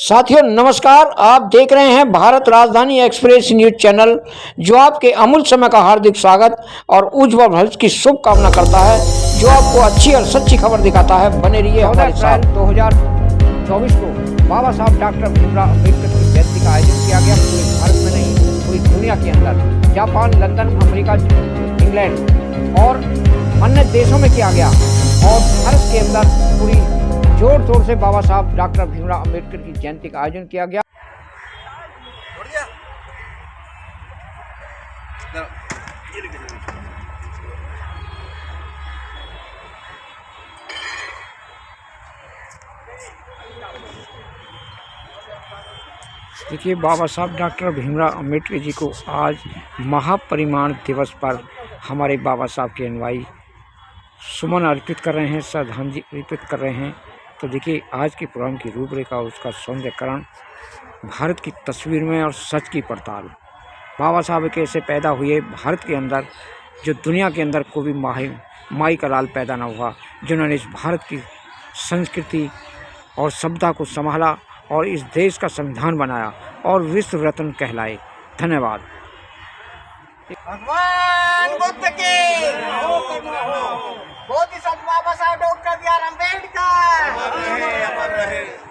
साथियों नमस्कार। आप देख रहे हैं भारत राजधानी एक्सप्रेस न्यूज चैनल, जो आपके अमूल्य समय का हार्दिक स्वागत और उज्जवल भविष्य की शुभकामना करता है, जो आपको अच्छी और सच्ची खबर दिखाता है। बने रहिए हमारे साथ। 2024 को बाबा साहब डॉक्टर भीमराव अम्बेडकर की जयंती का आयोजन किया गया। पूरे भारत में नहीं, पूरी दुनिया के अंदर जापान, लंदन, अमेरिका, इंग्लैंड और अन्य देशों में किया गया। और भारत के अंदर पूरी जोर शोर से बाबा साहब डॉक्टर भीमराव अम्बेडकर की जयंती का आयोजन किया गया। देखिए, बाबा साहब डॉक्टर भीमराव अम्बेडकर जी को आज महापरिनिर्वाण दिवस पर हमारे बाबा साहब के अनुयायी सुमन अर्पित कर रहे हैं, श्रद्धांजलि अर्पित कर रहे हैं। तो देखिए, आज के प्रोग्राम की रूपरेखा, उसका सौंदर्यकरण, भारत की तस्वीर में और सच की पड़ताल। बाबा साहब कैसे पैदा हुए भारत के अंदर, जो दुनिया के अंदर कोई भी माई का लाल पैदा ना हुआ, जिन्होंने इस भारत की संस्कृति और सभ्यता को संभाला और इस देश का संविधान बनाया और विश्व रत्न कहलाए। धन्यवाद। भगवान बुद्ध की Bodhisattva Babasaheb doctor B R Ambedkar,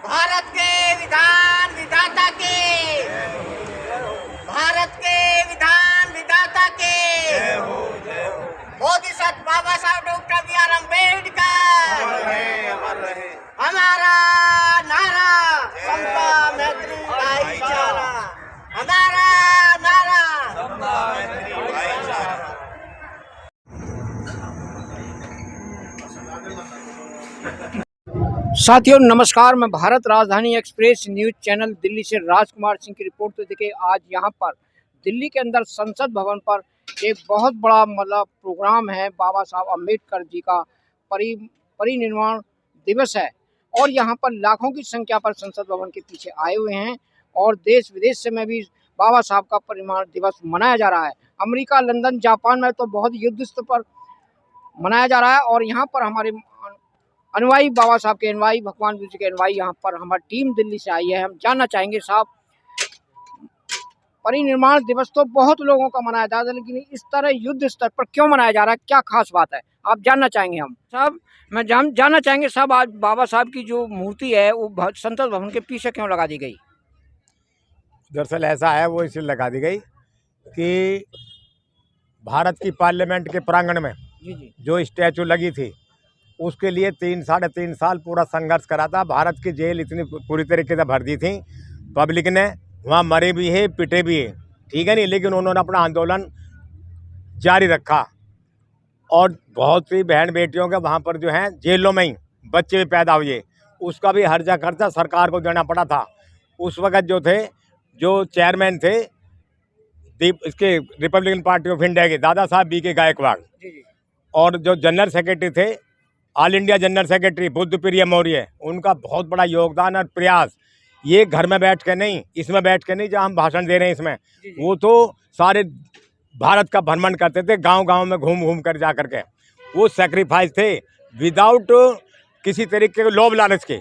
Bharat के विधान विधाता के, भारत के विधान विधाता के Bodhisattva Babasaheb doctor B R Ambedkar. हमारा नारा समता मैत्री भाईचारा, हमारा नारा समता मैत्री भाईचारा। साथियों नमस्कार, मैं भारत राजधानी एक्सप्रेस न्यूज चैनल दिल्ली से राजकुमार सिंह की रिपोर्ट। तो देखिए, आज यहाँ पर दिल्ली के अंदर संसद भवन पर एक बहुत बड़ा प्रोग्राम है। बाबा साहब अम्बेडकर जी का परिनिर्वाण दिवस है और यहाँ पर लाखों की संख्या पर संसद भवन के पीछे आए हुए हैं और देश विदेश से में भी बाबा साहब का परिनिर्वाण दिवस मनाया जा रहा है। अमेरिका, लंदन, जापान में तो बहुत युद्ध स्तर पर मनाया जा रहा है और यहाँ पर हमारे अनुयायी, बाबा साहब के अनुयायी, भगवान बुद्ध के अनुयायी, यहाँ पर हमारी टीम दिल्ली से आई है। हम जानना चाहेंगे साहब, परिनिर्वाण दिवस तो बहुत लोगों का मनाया जाता है, लेकिन इस तरह युद्ध स्तर पर क्यों मनाया जा रहा है, क्या खास बात है, आप जानना चाहेंगे। हम साहब, मैं जानना चाहेंगे साहब, आज बाबा साहब की जो मूर्ति है वो संसद भवन के पीछे क्यों लगा दी गई? दरअसल ऐसा है, वो इसलिए लगा दी गई कि भारत की पार्लियामेंट के प्रांगण में जो स्टैचू लगी थी, उसके लिए 3-3.5 साल पूरा संघर्ष करा था। भारत की जेल इतनी पूरी तरीके से भर दी थी, पब्लिक ने वहाँ मरे भी है, पिटे भी है, ठीक है नहीं, लेकिन उन्होंने अपना आंदोलन जारी रखा और बहुत सी बहन बेटियों के वहाँ पर जो हैं जेलों में ही बच्चे भी पैदा हुए, उसका भी हर्जा खर्चा सरकार को देना पड़ा था। उस वक़्त जो थे, जो चेयरमैन थे इसके रिपब्लिकन पार्टी ऑफ इंडिया के, दादा साहब बी के गायकवाड़, और जो जनरल सेक्रेटरी थे, all India general secretary Buddha प्रिय मौर्य, उनका बहुत बड़ा योगदान और प्रयास। ये घर में बैठ के नहीं, इसमें बैठ के नहीं, जहाँ हम भाषण दे रहे हैं इसमें, वो तो सारे भारत का भ्रमण करते थे, गांव-गांव में घूम घूम कर जा कर के। वो सेक्रीफाइस थे विदाउट किसी तरीके के लोभ लालच के।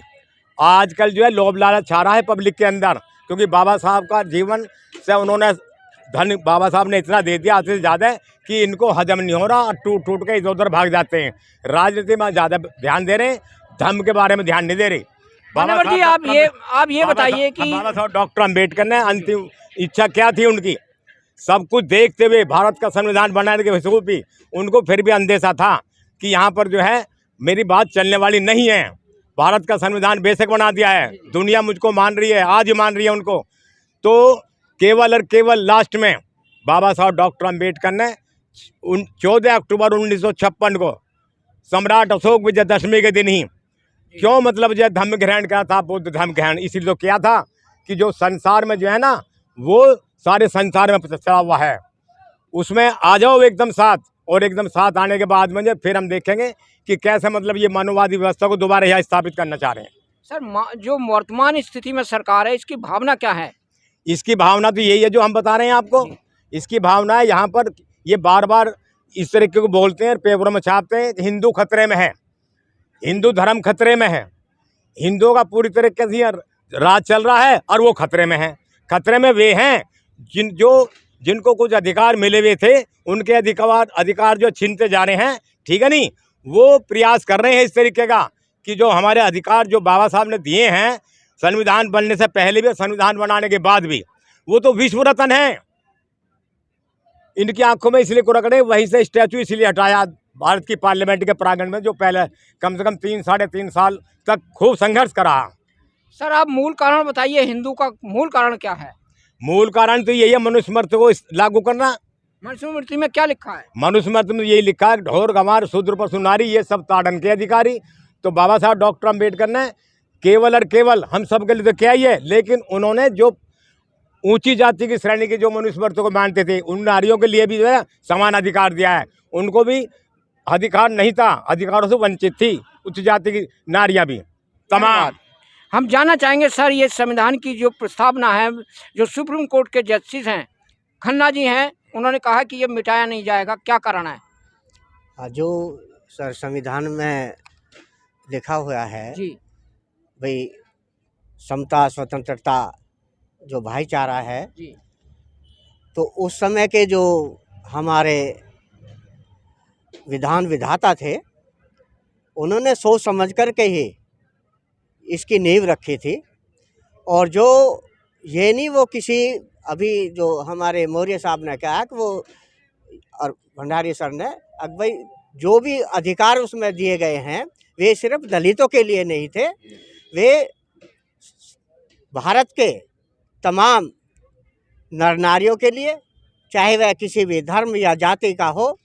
आजकल जो है लोभ लालच छा रहा है पब्लिक के अंदर, क्योंकि बाबा साहब का जीवन से उन्होंने धन बाबा साहब ने इतना दे दिया, आधे से ज़्यादा, कि इनको हजम नहीं हो रहा और टूट टूट के इधर उधर भाग जाते हैं। राजनीति में ज़्यादा ध्यान दे रहे हैं, धर्म के बारे में ध्यान नहीं दे रहे। बाबा जी, आप ये बताइए कि बाबा साहब डॉक्टर अम्बेडकर ने अंतिम इच्छा क्या थी उनकी, सब कुछ देखते हुए भारत का संविधान बनाने के वसूल भी उनको फिर भी अंदेशा था कि यहाँ पर जो है मेरी बात चलने वाली नहीं है। भारत का संविधान बेशक बना दिया है, दुनिया मुझको मान रही है, आज ही मान रही है उनको। तो केवल और केवल लास्ट में बाबा साहब डॉक्टर अम्बेडकर ने 14 अक्टूबर 1956 को सम्राट अशोक विजयदशमी के दिन ही क्यों, मतलब जो धर्म ग्रहण करा था, बुद्ध धर्म ग्रहण इसीलिए तो किया था कि जो संसार में जो है ना, वो सारे संसार में चला हुआ है, उसमें आ जाओ एकदम साथ। और एकदम साथ आने के बाद में फिर हम देखेंगे कि कैसे मतलब ये मानववादी व्यवस्था को दोबारा यहाँ स्थापित करना चाह रहे हैं। सर, जो वर्तमान स्थिति में सरकार है, इसकी भावना क्या है? इसकी भावना तो यही है जो हम बता रहे हैं आपको। इसकी भावना है, यहाँ पर ये बार बार इस तरीके को बोलते हैं, पेपरों में छापते हैं, हिंदू खतरे में है, हिंदू धर्म खतरे में है, हिंदुओं का पूरी तरीके से राज चल रहा है और वो खतरे में हैं। खतरे में वे हैं जिनको कुछ अधिकार मिले हुए थे, उनके अधिकार जो छीनते जा रहे हैं, ठीक है नहीं। वो प्रयास कर रहे हैं इस तरीके का कि जो हमारे अधिकार जो बाबा साहब ने दिए हैं संविधान बनने से पहले भी, संविधान बनाने के बाद भी, वो तो विश्व रत्न है। इनकी आंखों में इसलिए कुरकड़े, वहीं से स्टैचू इसलिए हटाया भारत की पार्लियामेंट के प्रांगण में, जो पहले कम से कम 3-3.5 साल तक खूब संघर्ष करा। सर आप मूल कारण बताइए, हिंदू का मूल कारण क्या है? मूल कारण तो यही है, मनुस्मृति को लागू करना। मनुस्मृति में क्या लिखा है? मनुस्मृति में यही लिखा है, ढोर गंवार शूद्र पशु नारी ये सब ताड़न के अधिकारी। तो बाबा साहब डॉक्टर अम्बेडकर ने केवल और केवल हम सब के लिए तो क्या ही है, लेकिन उन्होंने जो ऊंची जाति की श्रेणी की जो मनुस्मृति को मानते थे, उन नारियों के लिए भी जो है समान अधिकार दिया है। उनको भी अधिकार नहीं था, अधिकारों से वंचित थी उच्च जाति की नारियां भी तमाम। हम जानना चाहेंगे सर, ये संविधान की जो प्रस्तावना है, जो सुप्रीम कोर्ट के जस्टिस हैं खन्ना जी हैं, उन्होंने कहा कि ये मिटाया नहीं जाएगा, क्या कारण है? जो सर संविधान में लिखा हुआ है जी भाई, समता स्वतंत्रता जो भाईचारा है, जी तो उस समय के जो हमारे विधान विधाता थे, उन्होंने सोच समझ कर के ही इसकी नींव रखी थी। और जो ये नहीं वो किसी अभी जो हमारे मौर्य साहब ने कहा कि वो और भंडारी सर ने, अब भाई जो भी अधिकार उसमें दिए गए हैं वे सिर्फ दलितों के लिए नहीं थे, वे भारत के तमाम नर नारियों के लिए, चाहे वह किसी भी धर्म या जाति का हो,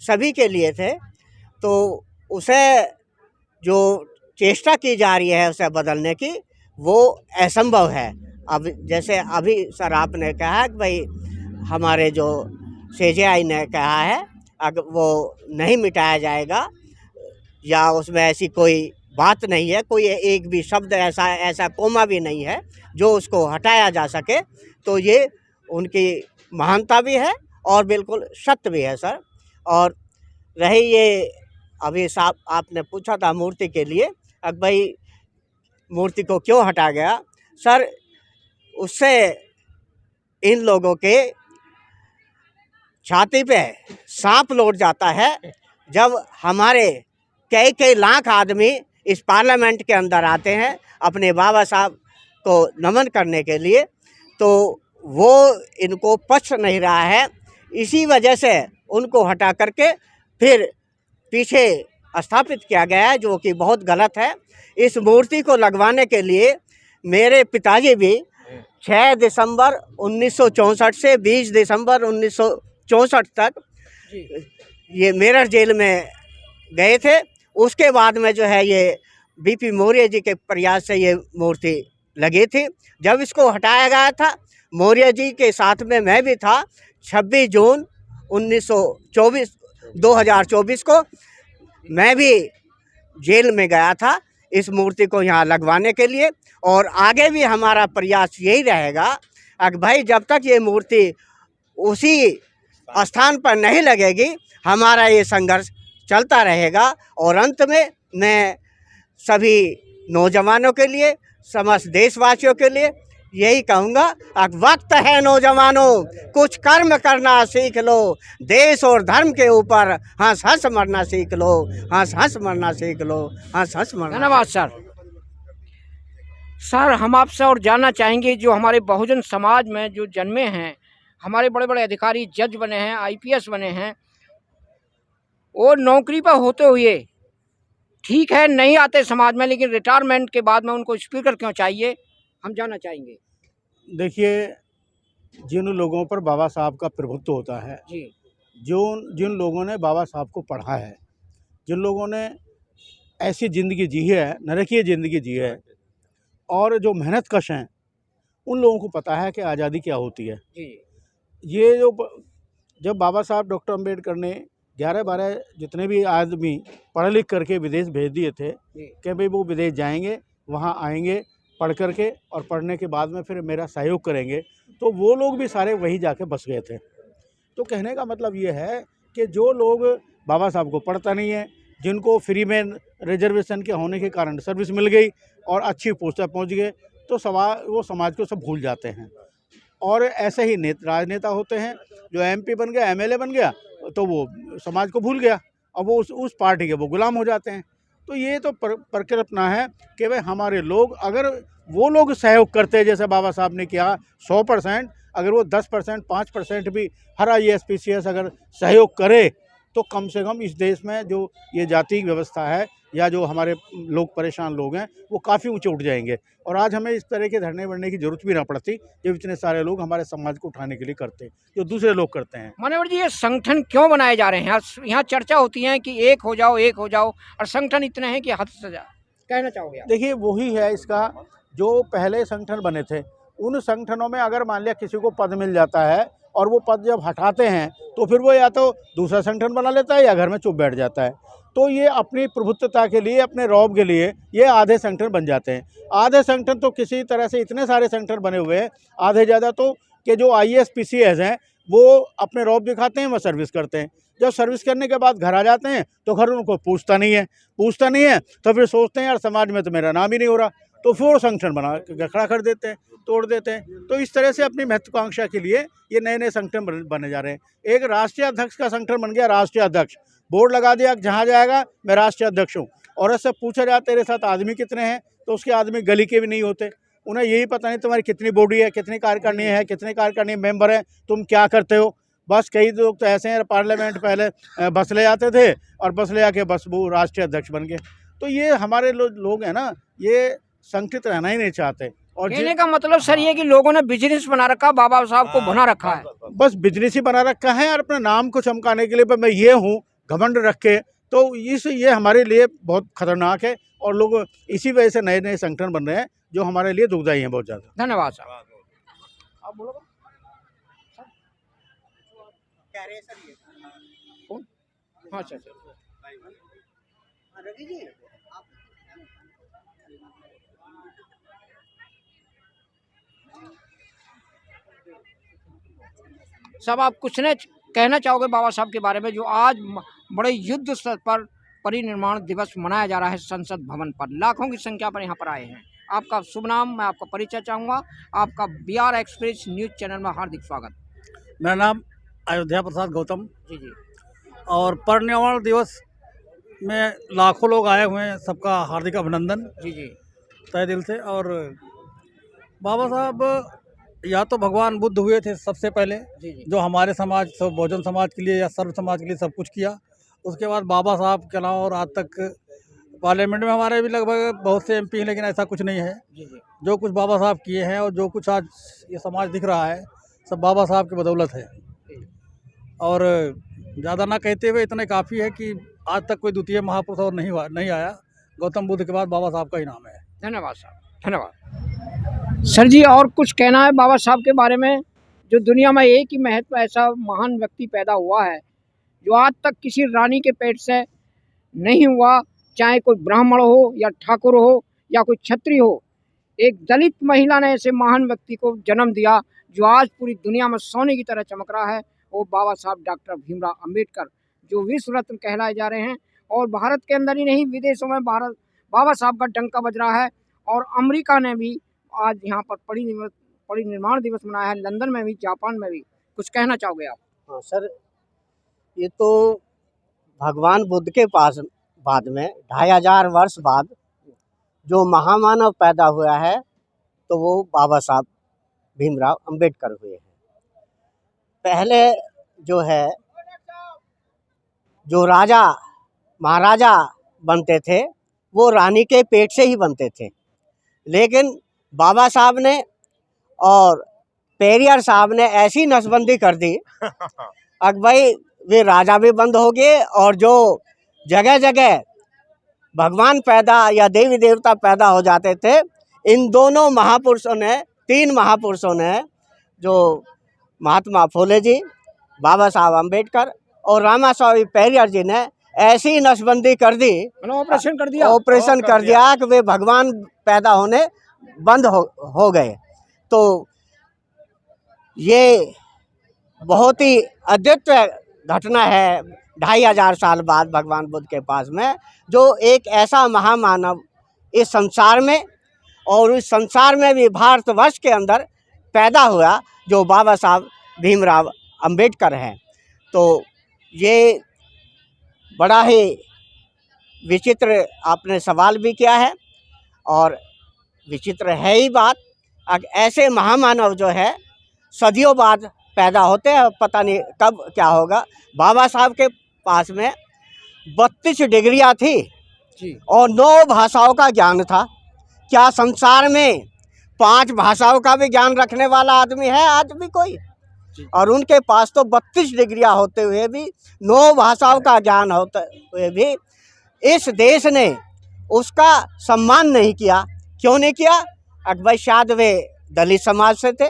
सभी के लिए थे। तो उसे जो चेष्टा की जा रही है उसे बदलने की, वो असंभव है। अब जैसे अभी सर आपने कहा कि भाई हमारे जो CJI ने कहा है, अगर वो नहीं मिटाया जाएगा या उसमें ऐसी कोई बात नहीं है, कोई एक भी शब्द ऐसा कोमा भी नहीं है जो उसको हटाया जा सके, तो ये उनकी महानता भी है और बिल्कुल सत्य भी है सर। और रही ये अभी साहब आपने पूछा था मूर्ति के लिए, अब भाई मूर्ति को क्यों हटा गया सर, उससे इन लोगों के छाती पे सांप लौट जाता है। जब हमारे कई लाख आदमी इस पार्लियामेंट के अंदर आते हैं अपने बाबा साहब को नमन करने के लिए, तो वो इनको पच नहीं रहा है, इसी वजह से उनको हटा करके फिर पीछे स्थापित किया गया है, जो कि बहुत गलत है। इस मूर्ति को लगवाने के लिए मेरे पिताजी भी 6 दिसंबर 1964 से 20 दिसंबर 1964 तक ये मेरठ जेल में गए थे। उसके बाद में जो है ये BP मौर्य जी के प्रयास से ये मूर्ति लगी थी। जब इसको हटाया गया था, मौर्य जी के साथ में मैं भी था। 26 जून 2024 को मैं भी जेल में गया था इस मूर्ति को यहाँ लगवाने के लिए, और आगे भी हमारा प्रयास यही रहेगा। अगर भाई जब तक ये मूर्ति उसी स्थान पर नहीं लगेगी, हमारा ये संघर्ष चलता रहेगा। और अंत में मैं सभी नौजवानों के लिए, समस्त देशवासियों के लिए यही कहूँगा, अब वक्त है नौजवानों, कुछ कर्म करना सीख लो, देश और धर्म के ऊपर हंस हंस मरना सीख लो, हंस हंस मरना सीख लो, हंस हंस मरना। धन्यवाद सर। सर हम आपसे और जानना चाहेंगे, जो हमारे बहुजन समाज में जो जन्मे हैं, हमारे बड़े बड़े अधिकारी जज बने हैं, IPS बने हैं, वो नौकरी पर होते हुए ठीक है नहीं आते समाज में, लेकिन रिटायरमेंट के बाद में उनको स्पीकर क्यों चाहिए, हम जानना चाहेंगे। देखिए, जिन लोगों पर बाबा साहब का प्रभुत्व होता है, जी जिन लोगों ने बाबा साहब को पढ़ा है, जिन लोगों ने ऐसी ज़िंदगी जी है, नरकीय ज़िंदगी जी है, और जो मेहनत कश हैं, उन लोगों को पता है कि आज़ादी क्या होती है। जी ये जब बाबा साहब डॉक्टर अम्बेडकर ने 11-12 जितने भी आदमी पढ़ लिख करके विदेश भेज दिए थे कि भाई वो विदेश जाएंगे, वहाँ आएंगे, पढ़ करके और पढ़ने के बाद में फिर मेरा सहयोग करेंगे, तो वो लोग भी सारे वहीं जाके बस गए थे। तो कहने का मतलब ये है कि जो लोग बाबा साहब को पढ़ता नहीं है, जिनको फ्री में रिजर्वेशन के होने के कारण सर्विस मिल गई और अच्छी पोस्ट पर पहुँच गए, तो वो समाज को सब भूल जाते हैं। और ऐसे ही राजनेता होते हैं, जो MP बन गया, MLA बन गया, तो वो समाज को भूल गया, अब वो उस पार्टी के वो गुलाम हो जाते हैं। तो ये तो परिकल्पना है कि भाई हमारे लोग, अगर वो लोग सहयोग करते जैसे बाबा साहब ने किया 100%, अगर वो 10% 5% भी हर IAS PCS अगर सहयोग करे, तो कम से कम इस देश में जो ये जाति व्यवस्था है या जो हमारे लोग परेशान लोग हैं, वो काफ़ी ऊंचे उठ जाएंगे। और आज हमें इस तरह के धरने बढ़ने की जरूरत भी ना पड़ती, जब इतने सारे लोग हमारे समाज को उठाने के लिए करते, जो दूसरे लोग करते हैं। मान्यवर जी, ये संगठन क्यों बनाए जा रहे हैं? यहाँ चर्चा होती है कि एक हो जाओ, एक हो जाओ, और संगठन इतने हैं कि हद से ज्यादा। कहना चाहोगे आप? देखिए, वही है इसका, जो पहले संगठन बने थे, उन संगठनों में अगर मान लिया किसी को पद मिल जाता है और वो पद जब हटाते हैं, तो फिर वो या तो दूसरा संगठन बना लेता है या घर में चुप बैठ जाता है। तो ये अपनी प्रभुत्वता के लिए, अपने रौब के लिए ये आधे संगठन बन जाते हैं। आधे संगठन तो किसी तरह से, इतने सारे संगठन बने हुए हैं, आधे ज़्यादा तो कि जो IAS PCS हैं वो अपने रौब दिखाते हैं, वो सर्विस करते हैं। जब सर्विस करने के बाद घर आ जाते हैं तो घर उनको पूछता नहीं है, तो फिर सोचते हैं यार समाज में तो मेरा नाम ही नहीं हो रहा, तो फिर वो संगठन बना खड़ा कर देते हैं, तोड़ देते हैं। तो इस तरह से अपनी महत्वाकांक्षा के लिए ये नए नए संगठन बने जा रहे हैं। एक राष्ट्रीय अध्यक्ष का संगठन बन गया, राष्ट्रीय अध्यक्ष, बोर्ड लगा दिया, जहाँ जाएगा मैं राष्ट्रीय अध्यक्ष हूँ। और ऐसे पूछा जाता तेरे साथ आदमी कितने हैं, तो उसके आदमी गली के भी नहीं होते, उन्हें यही पता नहीं तुम्हारी कितनी बॉडी है, कितनी कार्यकारिणी है, कितने कार्यकारिणी मेंबर हैं, तुम क्या करते हो। बस कई लोग तो ऐसे हैं, पार्लियामेंट पहले बस ले आते थे और बस ले आके बस वो राष्ट्रीय अध्यक्ष बन गए। तो ये हमारे लोग हैं ना, ये संगठित रहना ही नहीं चाहते। और कहने का मतलब सर ये कि लोगों ने बिजनेस बना रखा, बाबा साहब को बना रखा है, बस बिजनेस ही बना रखा है, और अपने नाम को चमकाने के लिए मैं ये हूँ, घमंड रख के। तो ये हमारे लिए बहुत खतरनाक है, और लोग इसी वजह से नए नए संगठन बन रहे हैं जो हमारे लिए दुखदायी हैं बहुत ज़्यादा। धन्यवाद साहब। आप बोलो। हाँ सर, सब आप कुछ ने कहना चाहोगे बाबा साहब के बारे में, जो आज बड़े युद्ध स्तर पर परिनिर्माण दिवस मनाया जा रहा है संसद भवन पर, लाखों की संख्या पर यहाँ पर आए हैं। आपका शुभ नाम, मैं आपका परिचय चाहूँगा। आपका BR एक्सप्रेस न्यूज चैनल में हार्दिक स्वागत। मेरा नाम अयोध्या प्रसाद गौतम जी। और परिनिर्वाण दिवस में लाखों लोग आए हुए हैं, सबका हार्दिक अभिनंदन जी। तहे दिल से। और बाबा साहब या तो भगवान बुद्ध हुए थे सबसे पहले, जी। जो हमारे समाज, सब बहुजन समाज के लिए या सर्व समाज के लिए सब कुछ किया। उसके बाद बाबा साहब के अलावा और आज तक पार्लियामेंट में हमारे भी लगभग बहुत से MP हैं, लेकिन ऐसा कुछ नहीं है। जी। जो कुछ बाबा साहब किए हैं और जो कुछ आज ये समाज दिख रहा है, सब बाबा साहब की बदौलत है। और ज़्यादा ना कहते हुए इतने काफ़ी है कि आज तक कोई द्वितीय महापुरुष और नहीं आया। गौतम बुद्ध के बाद बाबा साहब का ही नाम है। धन्यवाद साहब, धन्यवाद। सर जी, और कुछ कहना है बाबा साहब के बारे में? जो दुनिया में एक ही महत्व ऐसा महान व्यक्ति पैदा हुआ है जो आज तक किसी रानी के पेट से नहीं हुआ, चाहे कोई ब्राह्मण हो या ठाकुर हो या कोई क्षत्रिय हो। एक दलित महिला ने ऐसे महान व्यक्ति को जन्म दिया जो आज पूरी दुनिया में सोने की तरह चमक रहा है। वो बाबा साहब डॉक्टर भीमराव अंबेडकर, जो विश्व रत्न कहलाए जा रहे हैं। और भारत के अंदर ही नहीं, विदेशों में बाबा साहब का डंका बज रहा है। और अमेरिका ने भी आज यहाँ पर परिनिर्माण दिवस मनाया है, लंदन में भी, जापान में भी। कुछ कहना चाहोगे आप? हाँ सर, ये तो भगवान बुद्ध के पास बाद में 2500 वर्ष बाद जो महामानव पैदा हुआ है, तो वो बाबा साहब भीमराव अंबेडकर हुए हैं। पहले जो है, जो राजा महाराजा बनते थे वो रानी के पेट से ही बनते थे, लेकिन बाबा साहब ने और पेरियार साहब ने ऐसी नसबंदी कर दी अब भाई वे राजा भी बंद हो गए, और जो जगह जगह भगवान पैदा या देवी देवता पैदा हो जाते थे, इन दोनों महापुरुषों ने, 3 महापुरुषों ने, जो महात्मा फुले जी, बाबा साहब अंबेडकर और रामास्वामी पेरियार जी ने ऐसी नसबंदी कर दी, ऑपरेशन कर दिया कि वे भगवान पैदा होने बंद हो गए। तो ये बहुत ही अद्वितीय घटना है 2500 साल बाद भगवान बुद्ध के पास में, जो एक ऐसा महामानव इस संसार में और इस संसार में भी भारतवर्ष के अंदर पैदा हुआ जो बाबा साहब भीमराव अंबेडकर हैं। तो ये बड़ा ही विचित्र आपने सवाल भी किया है और विचित्र है ही बात। ऐसे महामानव जो है सदियों बाद पैदा होते हैं, पता नहीं कब क्या होगा। बाबा साहब के पास में 32 डिग्रियां थी और 9 भाषाओं का ज्ञान था। क्या संसार में 5 भाषाओं का भी ज्ञान रखने वाला आदमी है आज भी कोई? और उनके पास तो 32 डिग्रियां होते हुए भी, 9 भाषाओं का ज्ञान होते हुए भी इस देश ने उसका सम्मान नहीं किया। क्यों नहीं किया? भाई शायद वे दलित समाज से थे,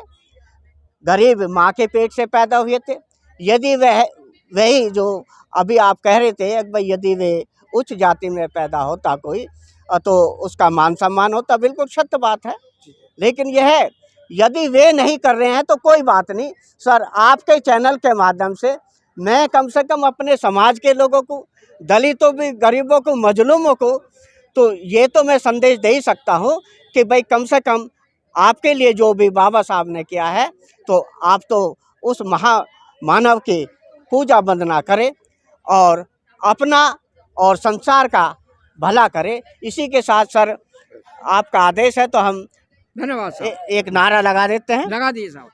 गरीब माँ के पेट से पैदा हुए थे। यदि वही जो अभी आप कह रहे थे भाई यदि वे उच्च जाति में पैदा होता कोई तो उसका मान सम्मान होता, बिल्कुल सत्य बात है। लेकिन यह है यदि वे नहीं कर रहे हैं तो कोई बात नहीं सर, आपके चैनल के माध्यम से मैं कम से कम अपने समाज के लोगों को, दलितों भी, गरीबों को, मजलूमों को, तो ये तो मैं संदेश दे ही सकता हूँ कि भाई कम से कम आपके लिए जो भी बाबा साहब ने किया है तो आप तो उस महामानव की पूजा वंदना करें और अपना और संसार का भला करें। इसी के साथ सर आपका आदेश है तो हम धन्यवाद साहब। एक नारा लगा देते हैं। लगा दिए साहब।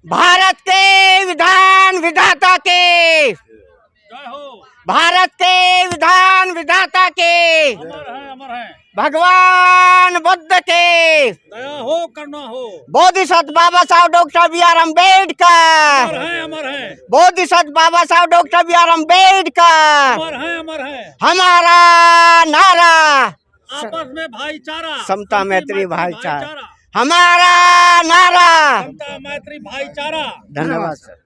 भारत के विधान विधाता के, भारत के विधान विधाता के, अमर है भगवान बुद्ध के, दया हो करुणा हो, Bodhisattva Babasaheb doctor B.R. Ambedkar, अमर है Bodhisattva Babasaheb doctor B.R. Ambedkar, अमर है। हमारा नारा आपस में भाईचारा, समता मैत्री भाईचारा, हमारा नारा समता मैत्री भाईचारा। धन्यवाद सर।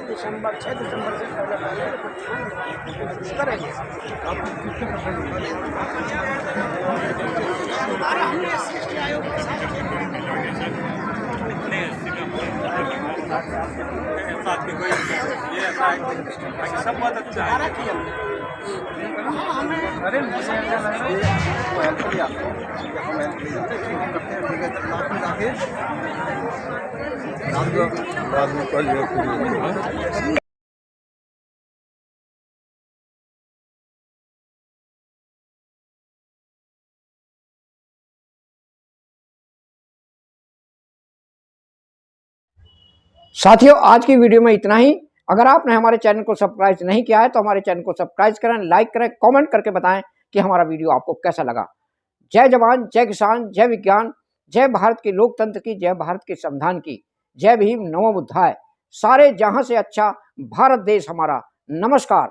दिसंबर 6 दिसंबर से करेंगे। सब बहुत अच्छा है। साथियों आज की वीडियो में इतना ही। अगर आपने हमारे चैनल को सब्सक्राइब नहीं किया है तो हमारे चैनल को सब्सक्राइब करें, लाइक करें, कमेंट करके बताएं कि हमारा वीडियो आपको कैसा लगा। जय जवान, जय किसान, जय विज्ञान, जय भारत के लोकतंत्र की, जय भारत के संविधान की, जय भीम, नमो बुद्धाय। सारे जहां से अच्छा भारत देश हमारा। नमस्कार।